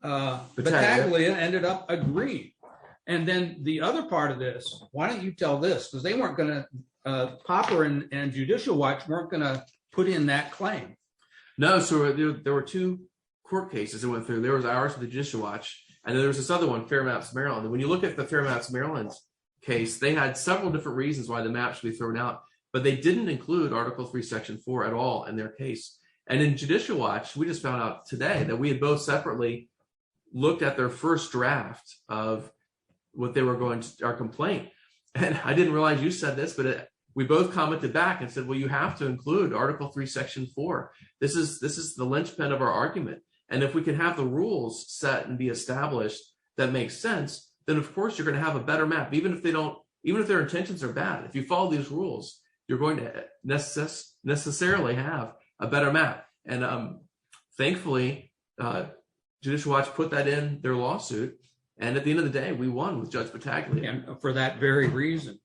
Battaglia ended up agreeing. And then the other part of this, why don't you tell this? Because they weren't going to, Popper and Judicial Watch weren't going to put in that claim. No, so there were two court cases that went through. There was ours with the Judicial Watch, and then there was this other one, Fair Maps Maryland. And when you look at the Fair Maps Maryland case, they had several different reasons why the map should be thrown out, but they didn't include Article 3, Section 4 at all in their case. And in Judicial Watch, we just found out today that we had both separately looked at their first draft of what they were going to, our complaint. And I didn't realize you said this, but we both commented back and said, well, you have to include Article 3, Section 4. This is the linchpin of our argument. And if we can have the rules set and be established that makes sense, then of course you're going to have a better map, even if their intentions are bad. If you follow these rules, you're going to necessarily have a better map. And thankfully, Judicial Watch put that in their lawsuit. And at the end of the day, we won with Judge Battaglia. And for that very reason.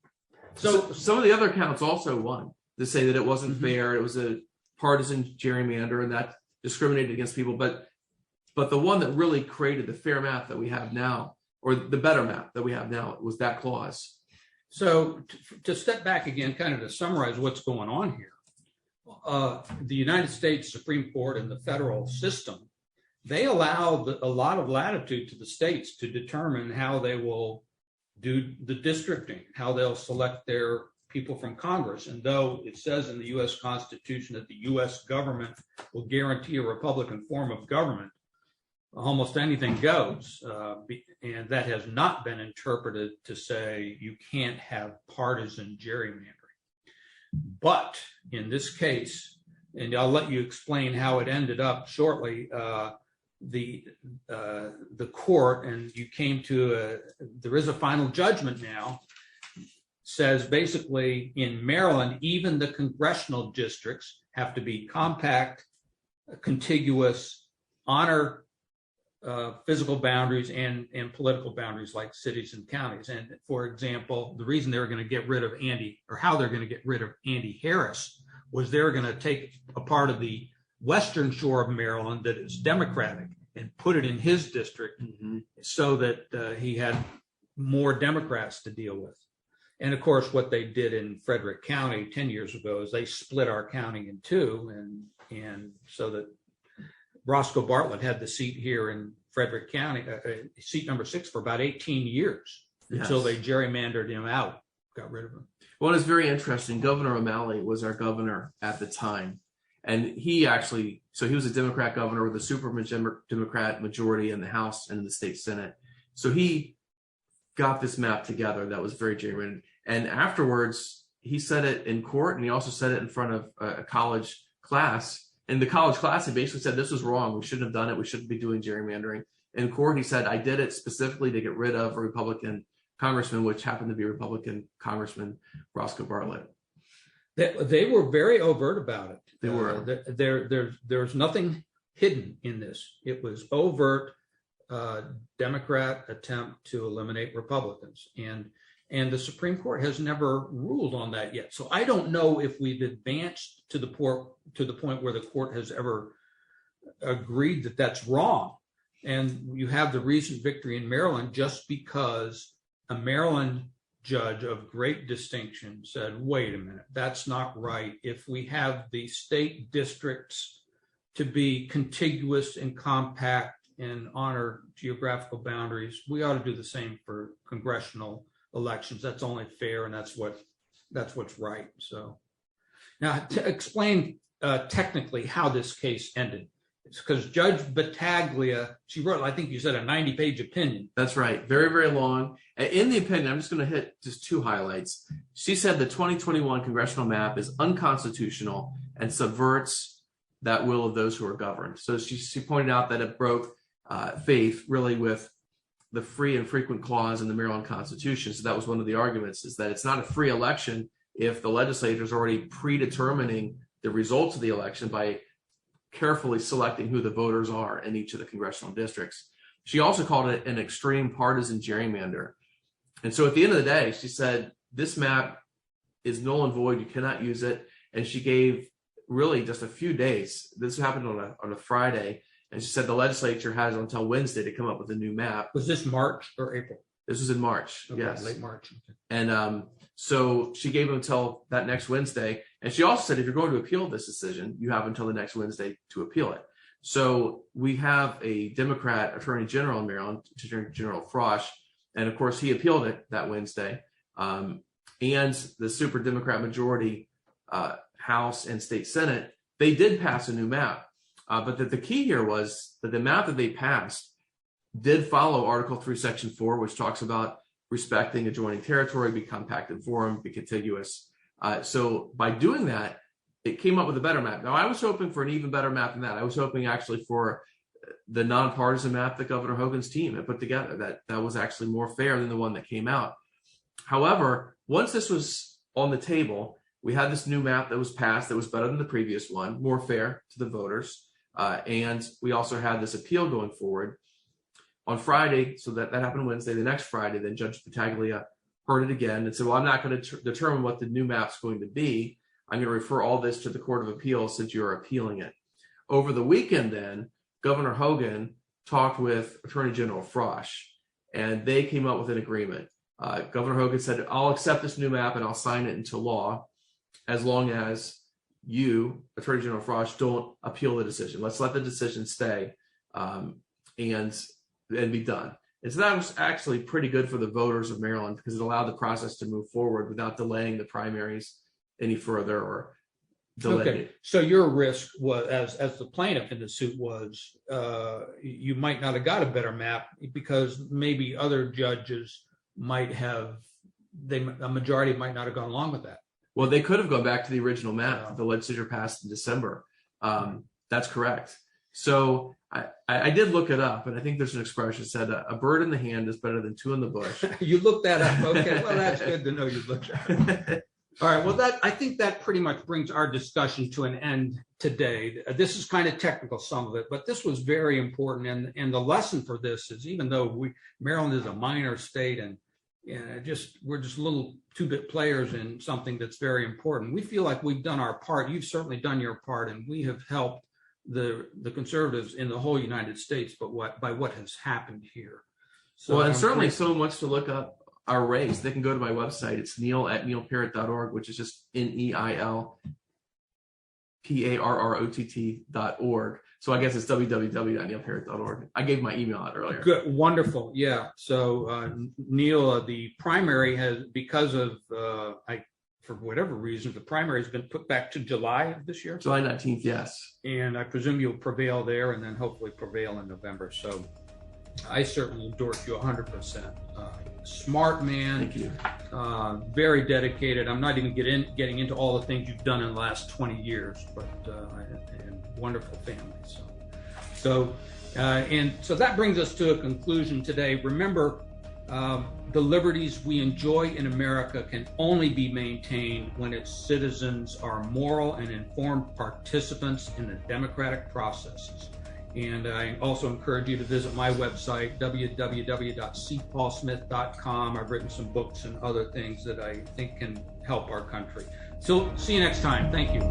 So some of the other counts also won to say that it wasn't fair. It was a partisan gerrymander and that discriminated against people. But the one that really created the fair map that we have now, or the better map that we have now, was that clause. So to step back again, kind of to summarize what's going on here, the United States Supreme Court and the federal system, they allow a lot of latitude to the states to determine how they will do the districting, how they'll select their people from Congress. And though it says in the U.S. Constitution that the U.S. government will guarantee a Republican form of government, almost anything goes. And that has not been interpreted to say you can't have partisan gerrymandering. But in this case, and I'll let you explain how it ended up shortly, the court, and you came to there is a final judgment now, says basically in Maryland, even the congressional districts have to be compact, contiguous, honor physical boundaries and political boundaries like cities and counties. And for example, the reason they were going to get rid of how they're going to get rid of Andy Harris was they're going to take a part of the western shore of Maryland that is Democratic and put it in his district so that he had more Democrats to deal with. And of course, what they did in Frederick County 10 years ago is they split our county in two, and so that Roscoe Bartlett had the seat here in Frederick County, seat number 6 for about 18 years until they gerrymandered him out, got rid of him. Well, it's very interesting. Governor O'Malley was our governor at the time. And he was a Democrat governor with a super Democrat majority in the House and in the state Senate. So he got this map together that was very gerrymandered. And afterwards, he said it in court, and he also said it in front of a college class. In the college class, he basically said this was wrong. We shouldn't have done it. We shouldn't be doing gerrymandering. In court, he said, I did it specifically to get rid of a Republican congressman, which happened to be Republican Congressman Roscoe Bartlett. They were very overt about it. They were. There's nothing hidden in this. It was overt Democrat attempt to eliminate Republicans. And the Supreme Court has never ruled on that yet. So I don't know if we've advanced to the point where the court has ever agreed that that's wrong. And you have the recent victory in Maryland just because a Maryland judge of great distinction said, wait a minute, that's not right. If we have the state districts to be contiguous and compact and honor geographical boundaries, we ought to do the same for congressional elections. That's only fair, and that's what's right. So now to explain technically how this case ended. It's because Judge Battaglia, she wrote, I think you said, a 90-page opinion. That's right. Very, very long. In the opinion, I'm just going to hit just 2 highlights. She said the 2021 congressional map is unconstitutional and subverts that will of those who are governed. So she pointed out that it broke faith really with the free and frequent clause in the Maryland Constitution. So that was one of the arguments, is that it's not a free election if the legislature is already predetermining the results of the election by carefully selecting who the voters are in each of the congressional districts. She also called it an extreme partisan gerrymander. And so at the end of the day, she said, this map is null and void. You cannot use it. And she gave really just a few days. This happened on a Friday. And she said the legislature has until Wednesday to come up with a new map. Was this March or April? This was in March. Okay, yes. Late March. Okay. And so she gave them until that next Wednesday. And she also said, if you're going to appeal this decision, you have until the next Wednesday to appeal it. So we have a Democrat Attorney General in Maryland, Attorney General Frosch. And of course, he appealed it that Wednesday. And the super Democrat majority House and State Senate, they did pass a new map. But the key here was that the map that they passed did follow Article 3, Section 4, which talks about respecting adjoining territory, be compact in form, be contiguous. So by doing that, it came up with a better map. Now, I was hoping for an even better map than that. I was hoping actually for the nonpartisan map that Governor Hogan's team had put together. That was actually more fair than the one that came out. However, once this was on the table, we had this new map that was passed that was better than the previous one, more fair to the voters. And we also had this appeal going forward on Friday. So that happened Wednesday. The next Friday, then Judge Battaglia heard it again and said, well, I'm not going to determine what the new map's going to be. I'm going to refer all this to the Court of Appeals since you're appealing it. Over the weekend, then, Governor Hogan talked with Attorney General Frosch, and they came up with an agreement. Governor Hogan said, I'll accept this new map and I'll sign it into law as long as you, Attorney General Frosch, don't appeal the decision. Let's let the decision stay and be done. And so that was actually pretty good for the voters of Maryland because it allowed the process to move forward without delaying the primaries any further or delaying Okay, so your risk was, as the plaintiff in the suit was, you might not have got a better map because maybe other judges might have, a majority might not have gone along with that. Well, they could have gone back to the original map that the legislature passed in December. That's correct. So I did look it up, and I think there's an expression that said a bird in the hand is better than two in the bush. You looked that up. Okay, well, that's good to know you looked at it. All right, well, I think that pretty much brings our discussion to an end today. This is kind of technical, some of it, but this was very important. And the lesson for this is, even though Maryland is a minor state and we're just little two-bit players in something that's very important, we feel like we've done our part. You've certainly done your part, and we have helped the conservatives in the whole United States, but by what has happened here. So, well, and certainly if someone wants to look up our race, they can go to my website. It's neil@neilparrott.org, which is just NEILPARROTT.org. So I guess it's www.neilparrott.org. I gave my email out earlier. Good, wonderful, yeah. So Neil, the primary has, because of for whatever reason, the primary has been put back to July of this year. July 19th, yes. And I presume you'll prevail there, and then hopefully prevail in November. So I certainly endorse you 100%. Smart man. Thank you. Very dedicated. I'm not even getting into all the things you've done in the last 20 years, but and wonderful family. So that brings us to a conclusion today. Remember, the liberties we enjoy in America can only be maintained when its citizens are moral and informed participants in the democratic processes. And I also encourage you to visit my website, www.cpaulsmith.com. I've written some books and other things that I think can help our country. So see you next time. Thank you.